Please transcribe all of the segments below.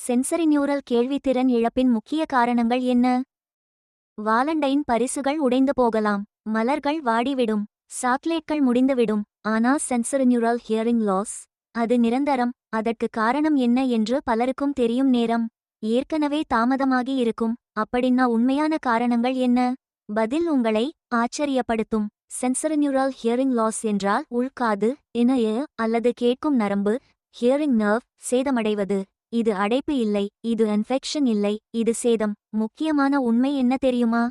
Sensory neural கேள்வித்திறன் இழப்பின் முக்கிய காரணங்கள் என்ன? வாலண்டைன் பரிசுகள் உடைந்து போகலாம், மலர்கள் வாடிவிடும், சாக்லேட்கள் முடிந்துவிடும். ஆனா சென்சரி நியூரல் ஹியரிங் லாஸ், அது நிரந்தரம். அதற்கு காரணம் என்ன என்று பலருக்கும் தெரியும். நேரம் ஏற்கனவே தாமதமாகி இருக்கும். அப்படின்னா உண்மையான காரணங்கள் என்ன? பதில் உங்களை ஆச்சரியப்படுத்தும். சென்சரி நியூரல் ஹியரிங் லாஸ் என்றால் உள்காது, இணைய அல்லது கேட்கும் நரம்பு, ஹியரிங் நர்வ் சேதமடைவது. இது அடைப்பு இல்லை, இது இன்ஃபெக்ஷன் இல்லை, இது சேதம். முக்கியமான உண்மை என்ன தெரியுமா?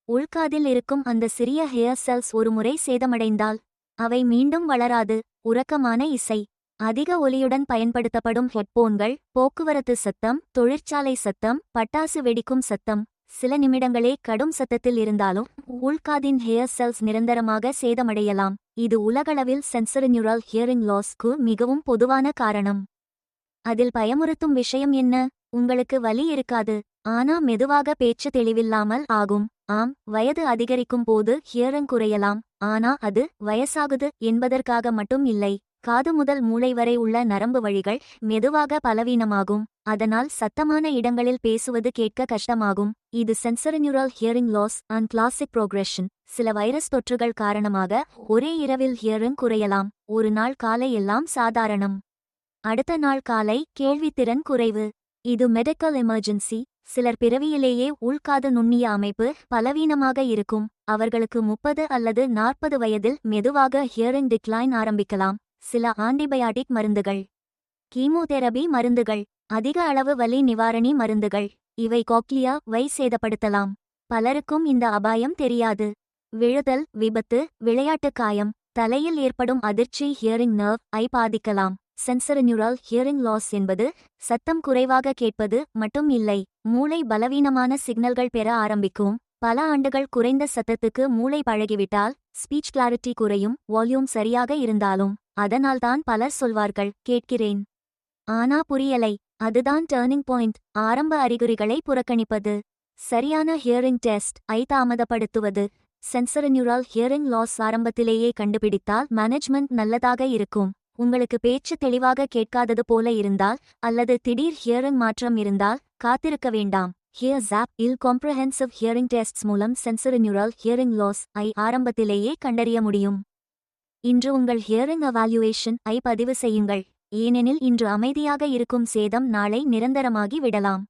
உள்காதில் இருக்கும் அந்த சிறிய ஹேர் செல்ஸ் ஒருமுறை சேதமடைந்தால் அவை மீண்டும் வளராது. உறக்கமான இசை, அதிக ஒலியுடன் பயன்படுத்தப்படும் ஹெட்போன்கள், போக்குவரத்து சத்தம், தொழிற்சாலை சத்தம், பட்டாசு வெடிக்கும் சத்தம், சில நிமிடங்களே கடும் சத்தத்தில் இருந்தாலும் உள்காதின் ஹேர் செல்ஸ் நிரந்தரமாக சேதமடையலாம். இது உலகளவில் சென்சரி நியூரல் ஹியரிங் லாஸ்க்கு மிகவும் பொதுவான காரணம். அதில் பயமுறுத்தும் விஷயம் என்ன? உங்களுக்கு வலி இருக்காது, ஆனா மெதுவாக பேச்சு தெளிவில்லாமல் ஆகும். ஆம், வயது அதிகரிக்கும் போது ஹியரிங் குறையலாம். ஆனா அது வயசாகுது என்பதற்காக மட்டும் இல்லை. காது முதல் மூளை வரை உள்ள நரம்பு வழிகள் மெதுவாக பலவீனமாகும். அதனால் சத்தமான இடங்களில் பேசுவது கேட்க கஷ்டமாகும். இது sensory neural hearing loss and classic progression. சில வைரஸ் தொற்றுகள் காரணமாக ஒரே இரவில் ஹியரிங் குறையலாம். ஒரு நாள் காலை எல்லாம் சாதாரணம், அடுத்த நாள் காலை கேள்வித்திறன் குறைவு. இது மெடிக்கல் எமர்ஜென்சி. சிலர் பிறவியிலேயே உள்காது நுண்ணிய அமைப்பு பலவீனமாக இருக்கும். அவர்களுக்கு 30 அல்லது 40 வயதில் மெதுவாக ஹியரிங் டிக்ளைன் ஆரம்பிக்கலாம். சில ஆன்டிபயாட்டிக் மருந்துகள், கீமோதெரபி மருந்துகள், அதிக அளவு வலி நிவாரணி மருந்துகள், இவை கோக்லியா வை சேதப்படுத்தலாம். பலருக்கும் இந்த அபாயம் தெரியாது. விழுதல், விபத்து, விளையாட்டு காயம், தலையில் ஏற்படும் அதிர்ச்சி ஹியரிங் நர்வ் ஐ பாதிக்கலாம். சென்சரி நியூரல் ஹியரிங் லாஸ் என்பது சத்தம் குறைவாக கேட்பது மட்டும் இல்லை. மூளை பலவீனமான சிக்னல்கள் பெற ஆரம்பிக்கும். பல ஆண்டுகள் குறைந்த சத்தத்துக்கு மூளை பழகிவிட்டால் ஸ்பீச் கிளாரிட்டி குறையும். வால்யூம் சரியாக இருந்தாலும். அதனால்தான் பலர் சொல்வார்கள், கேட்கிறேன், ஆனா புரியலை. அதுதான் டர்னிங் பாயிண்ட். ஆரம்ப அறிகுறிகளை புறக்கணிப்பது, சரியான ஹியரிங் டெஸ்ட் ஐ தாமதப்படுத்துவது. சென்சரி நியூரல் ஹியரிங் லாஸ் ஆரம்பத்திலேயே கண்டுபிடித்தால் மேனேஜ்மெண்ட் நல்லதாக இருக்கும். உங்களுக்கு பேச்சு தெளிவாக கேட்காதது போல இருந்தால் அல்லது திடீர் ஹியரிங் மாற்றம் இருந்தால் காத்திருக்க வேண்டாம். ஹியர்ஸ் ஆப் இல் காம்ப்ரஹென்சிவ் ஹியரிங் டெஸ்ட்ஸ் மூலம் சென்சரி நியூரல் ஹியரிங் லாஸ் ஐ ஆரம்பத்திலேயே கண்டறிய முடியும். இன்று உங்கள் ஹியரிங் எவாலுவேஷன் ஐ பதிவு செய்யுங்கள். ஏனெனில் இன்று அமைதியாக இருக்கும் சேதம் நாளை நிரந்தரமாகி விடலாம்.